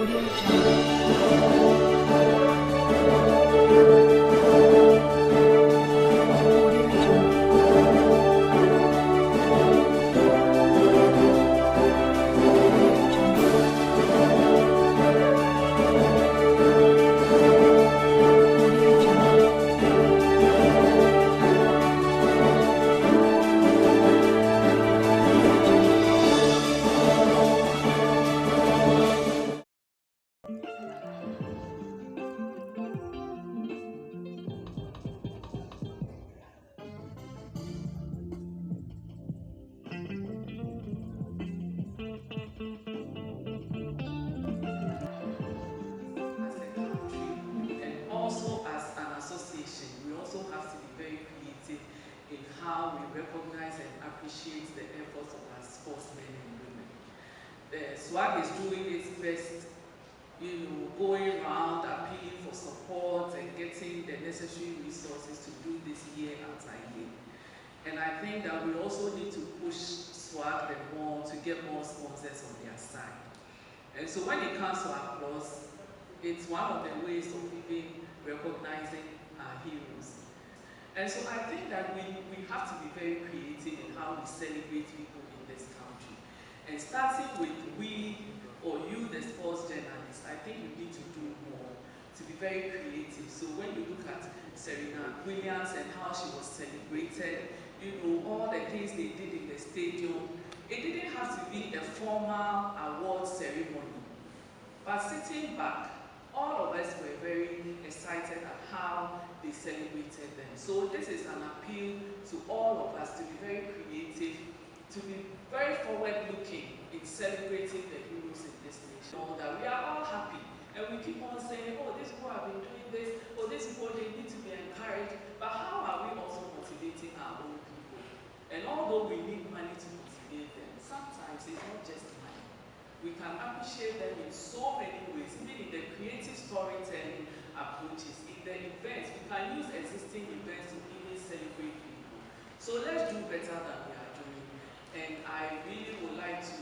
Audio Jungle. Also, as an association, we also have to be very creative in how we recognize and appreciate the efforts of our sportsmen and women. The SWAG is doing its best, going around appealing for support and getting the necessary resources to do this year after year. And I think that we also need to push SWAG and more to get more sponsors on their side. And so when it comes to applause, it's one of the ways of even recognizing our heroes. And so I think that we have to be very creative in how we celebrate people in this country. And starting with we or you, the sports journalists, I think we need to do more to be very creative. So when you look at Serena Williams and how she was celebrated, all the things they did in the stadium, it didn't have to be a formal award ceremony. But sitting back, all of us were very excited at how they celebrated them. So this is an appeal to all of us to be very creative, to be very forward-looking in celebrating the heroes in this nation. That we are all happy, and we keep on saying, oh, these people have been doing this, or these people, they need to be encouraged, but how are we also motivating our own people? And although we need money to motivate them, sometimes it's not just money. We can appreciate them in so many ways, even in the creative storytelling approaches, in the events. We can use existing events to even celebrate people. So let's do better than we are doing. And I really would like to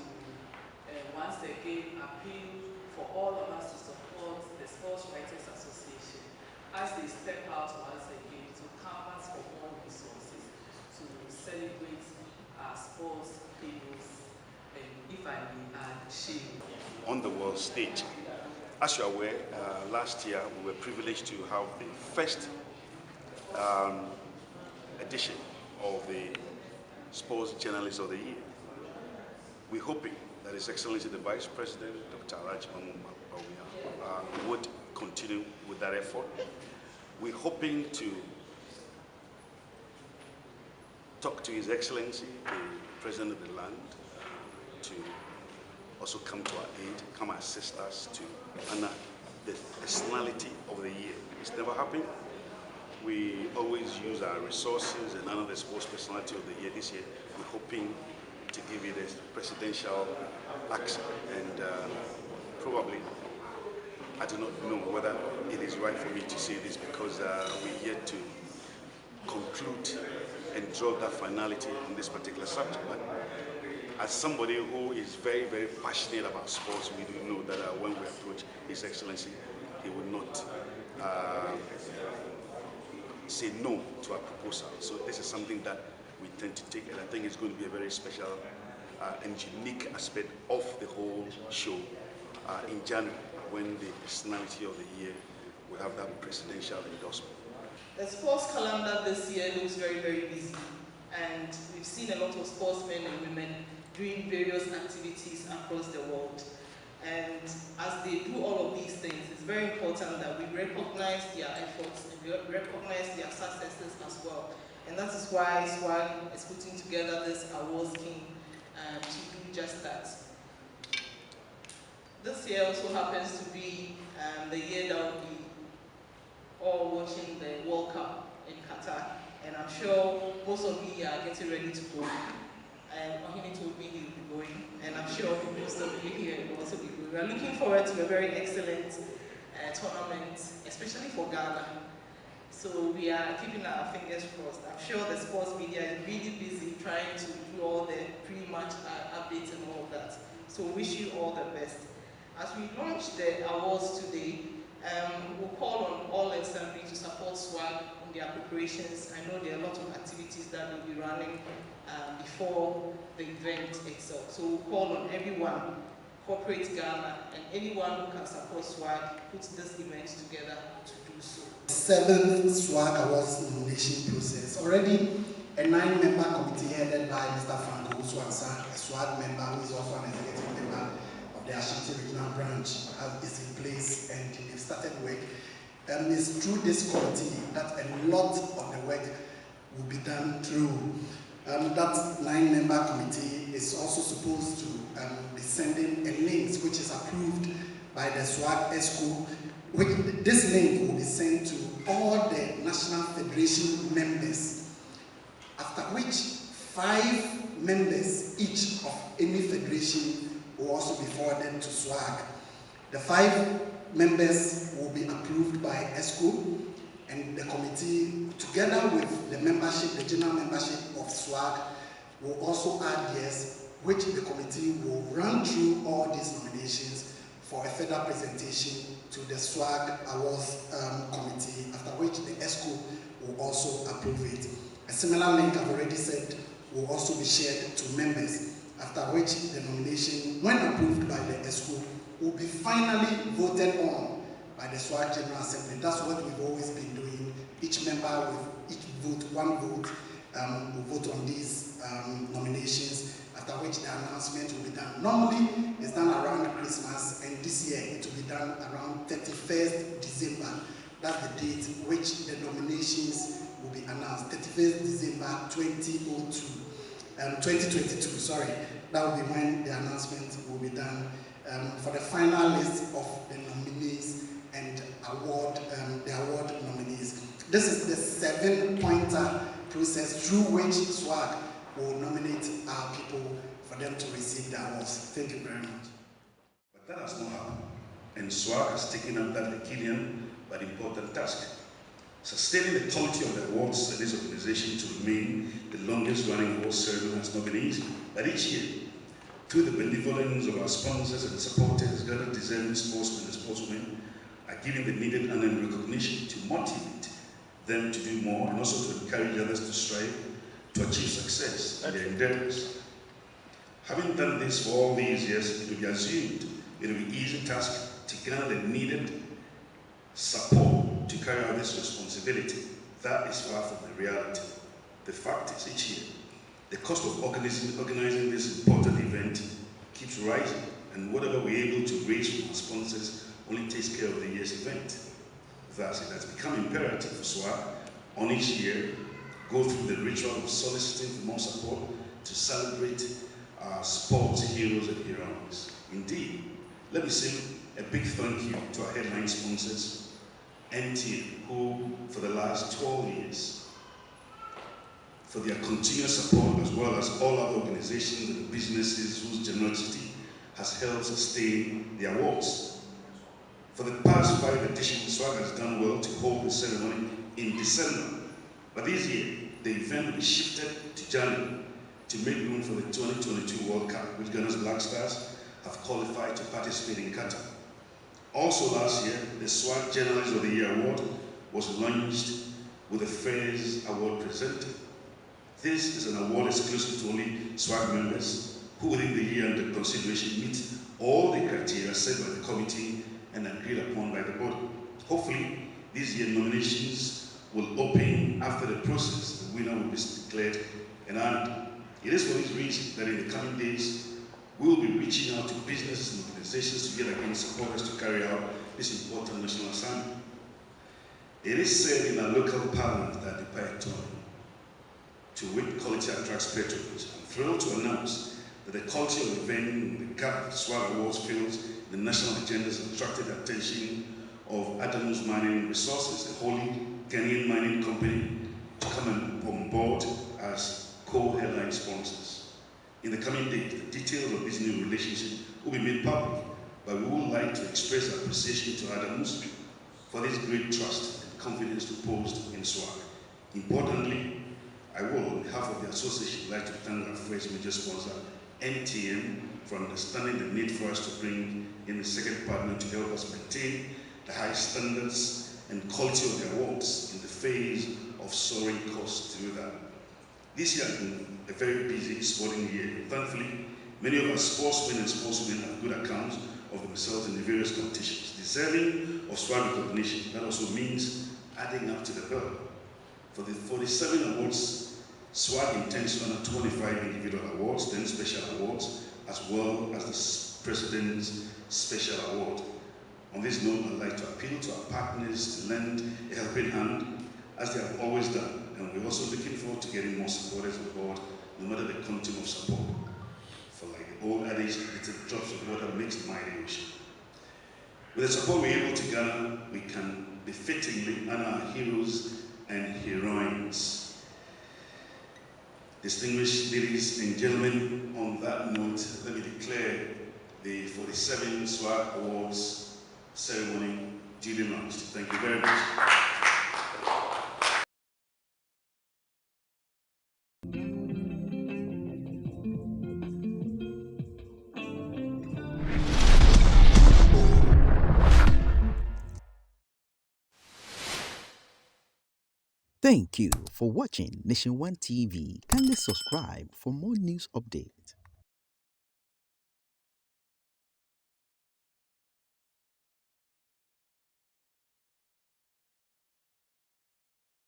once again appeal for all of us to support the Sports Writers Association as they step out once again to canvas for more resources to celebrate our sports heroes. If I may add, on the world stage. As you are aware, last year we were privileged to have the first edition of the Sports Journalist of the Year. We're hoping that His Excellency the Vice President, Dr. Alhaji Mahmood Bawumia, would continue with that effort. We're hoping to talk to His Excellency, the President of the land, to also come to our aid, come assist us to honor the personality of the year. It's never happened. We always use our resources and honor the sports personality of the year. This year, we're hoping to give it a presidential accent. And probably, I do not know whether it is right for me to say this because we're yet to conclude and draw that finality on this particular subject. But as somebody who is very, very passionate about sports, we do know that when we approach His Excellency, he will not say no to our proposal. So this is something that we tend to take, and I think it's going to be a very special and unique aspect of the whole show in January, when the personality of the year will have that presidential endorsement. The sports calendar this year looks very, very busy, and we've seen a lot of sportsmen and women doing various activities across the world. And as they do all of these things, it's very important that we recognize their efforts and we recognize their successes as well. And that is why SWAG is putting together this awards scheme to do just that. This year also happens to be the year that we'll be all watching the World Cup in Qatar. And I'm sure most of you are getting ready to go. And Ohini told me he'll be going, and I'm sure most of you here will also be going. We're looking forward to a very excellent tournament, especially for Ghana. So we are keeping our fingers crossed. I'm sure the sports media is really busy trying to do all the pre-match updates and all of that. So wish you all the best. As we launch the awards today, we'll call on all and sundry to support SWAG in their preparations. I know there are a lot of activities that will be running before the event itself. So we'll call on everyone, corporate Ghana, and anyone who can support SWAG, put this event together to do so. 7th SWAG Awards nomination process. Already a 9-member committee headed by Mr. Franco Swansa, a SWAG member who is also an executive member of the Ashanti Regional Branch, is in place and they've started work. It's through this committee that a lot of the work will be done through. That 9-member committee is also supposed to be sending a link which is approved by the SWAG ESCO. This link will be sent to all the National Federation members, after which 5 members each of any federation will also be forwarded to SWAG. The 5 members will be approved by ESCO, and the committee, together with the membership, the general membership of SWAG, will also add yes, which the committee will run through all these nominations for a further presentation to the SWAG Awards Committee, after which the ESCO will also approve it. A similar link, I've already said, will also be shared to members, after which the nomination, when approved by the ESCO, will be finally voted on by the SWAG General Assembly. That's what we've always been doing. Each member with each vote, one vote, will vote on these nominations, after which the announcement will be done. Normally, it's done around Christmas, and this year it will be done around 31st December. That's the date which the nominations will be announced. 31st December 2022, sorry. That will be when the announcement will be done for the final list of the nominees and the award nominees. This is the 7-pointer process through which SWAG will nominate our people for them to receive the awards. Thank you very much. But that has not happened, and SWAG has taken up that Herculean but important task, sustaining the quality of the awards that this organization to remain the longest running award ceremony as nominees. But each year, through the benevolence of our sponsors and supporters, Ghana deserving sportsmen and sportswomen are given the needed honor and recognition to motivate them to do more, and also to encourage others to strive to achieve success in their endeavors. Having done this for all these years, it will be assumed it will be an easy task to garner the needed support to carry out this responsibility. That is far from the reality. The fact is, each year, the cost of organizing this important event keeps rising, and whatever we're able to raise from our sponsors only takes care of the year's event. Thus, it has become imperative for SWAG on each year go through the ritual of soliciting for more support to celebrate our sports heroes and heroines. Indeed, let me say a big thank you to our headline sponsors, MTN, who for the last 12 years, for their continuous support, as well as all other organizations and businesses whose generosity has helped sustain the awards. For the past 5 editions, SWAG has done well to hold the ceremony in December. But this year, the event will be shifted to January to make room for the 2022 World Cup, which Ghana's Black Stars have qualified to participate in Qatar. Also last year, the SWAG Journalist of the Year Award was launched with the Fairs Award presented. This is an award exclusive to only SWAG members who within the year under consideration meet all the criteria set by the committee and agreed upon by the body. Hopefully, this year's nominations will open after the process. The winner will be declared and honored. It is for this reason that in the coming days, we will be reaching out to businesses and organizations to get again support us to carry out this important national assignment. It is said in our local parliament that the Python, to wit quality attracts patronage. I'm thrilled to announce that the quality of the event in the GAP SWAG Awards fields the national agenda has attracted the attention of Adams Mining Resources, a wholly Ghanaian mining company, to come on board as co-headline sponsors. In the coming days, the details of this new relationship will be made public, but we would like to express our appreciation to Adams for this great trust and confidence reposed in SWAG. Importantly, I will, on behalf of the association, like to thank our first major sponsor, MTN, for understanding the need for us to bring in a second partner to help us maintain the high standards and quality of the awards in the face of soaring costs to do that. This year has been a very busy sporting year. Thankfully, many of our sportsmen and sportswomen have good accounts of themselves in the various competitions, deserving of SWAG recognition. That also means adding up to the bill. For the 47 awards, SWAG intends to honor 25 individual awards, 10 special awards, as well as the President's Special Award. On this note, I'd like to appeal to our partners to lend a helping hand, as they have always done, and we're also looking forward to getting more supporters on board, no matter the quantum of support. For like the old adage, it's a drop of water makes the mighty ocean. With the support we're able to gather, we can befittingly honor our heroes and heroines. Distinguished ladies and gentlemen, on that note, let me declare the 47 SWAG Awards ceremony duly launched. Thank you very much. Thank you for watching Nation One TV. Kindly subscribe for more news updates.